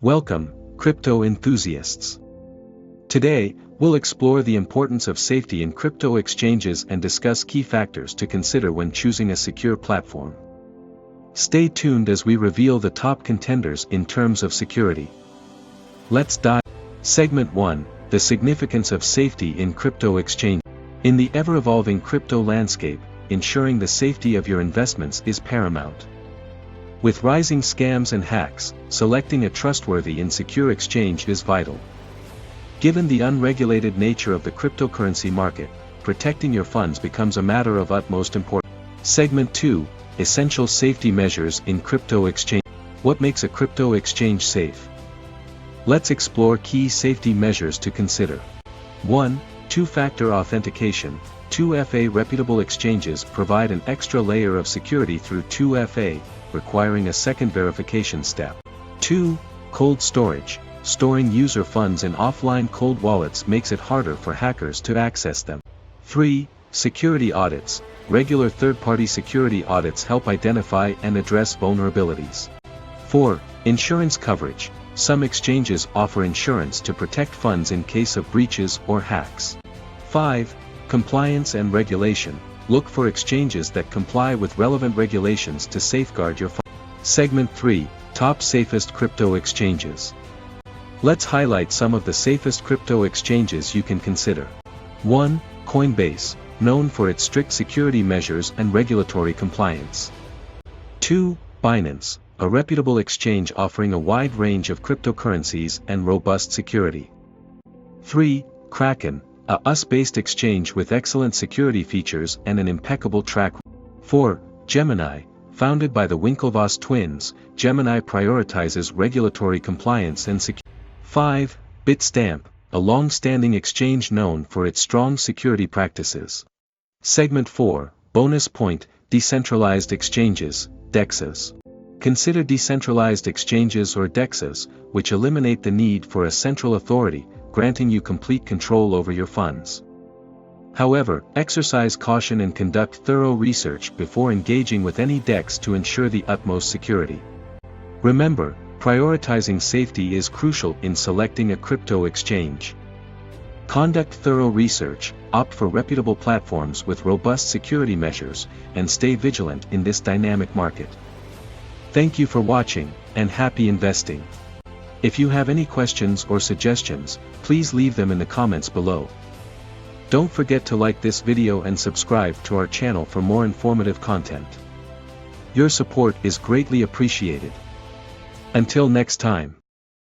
Welcome, crypto enthusiasts. Today, we'll explore the importance of safety in crypto exchanges and discuss key factors to consider when choosing a secure platform. Stay tuned as we reveal the top contenders in terms of security. Let's dive. Segment 1: The significance of safety in crypto exchange. In the ever-evolving crypto landscape, ensuring the safety of your investments is paramount. With rising scams and hacks, selecting a trustworthy and secure exchange is vital. Given the unregulated nature of the cryptocurrency market, protecting your funds becomes a matter of utmost importance. Segment 2: Essential safety measures in crypto exchange. What makes a crypto exchange safe? Let's explore key safety measures to consider. 1. Two-factor authentication. 2FA reputable exchanges provide an extra layer of security through 2FA, requiring a second verification step. 2. Cold storage. Storing user funds in offline cold wallets makes it harder for hackers to access them. 3. Security audits. Regular third-party security audits help identify and address vulnerabilities. 4. Insurance coverage. Some exchanges offer insurance to protect funds in case of breaches or hacks. 5. Compliance and regulation. Look for exchanges that comply with relevant regulations to safeguard your funds. Segment 3: Top safest crypto exchanges. Let's highlight some of the safest crypto exchanges you can consider. 1. Coinbase, known for its strict security measures and regulatory compliance. 2. Binance, a reputable exchange offering a wide range of cryptocurrencies and robust security. 3. Kraken, a US-based exchange with excellent security features and an impeccable track record. 4. Gemini, founded by the Winklevoss twins, Gemini prioritizes regulatory compliance and security. 5. Bitstamp, a long-standing exchange known for its strong security practices. Segment 4: Bonus point: Decentralized exchanges, DEXs. Consider decentralized exchanges or DEXs, which eliminate the need for a central authority, granting you complete control over your funds. However, exercise caution and conduct thorough research before engaging with any DEX to ensure the utmost security. Remember, prioritizing safety is crucial in selecting a crypto exchange. Conduct thorough research, opt for reputable platforms with robust security measures, and stay vigilant in this dynamic market. Thank you for watching, and happy investing. If you have any questions or suggestions, please leave them in the comments below. Don't forget to like this video and subscribe to our channel for more informative content. Your support is greatly appreciated. Until next time.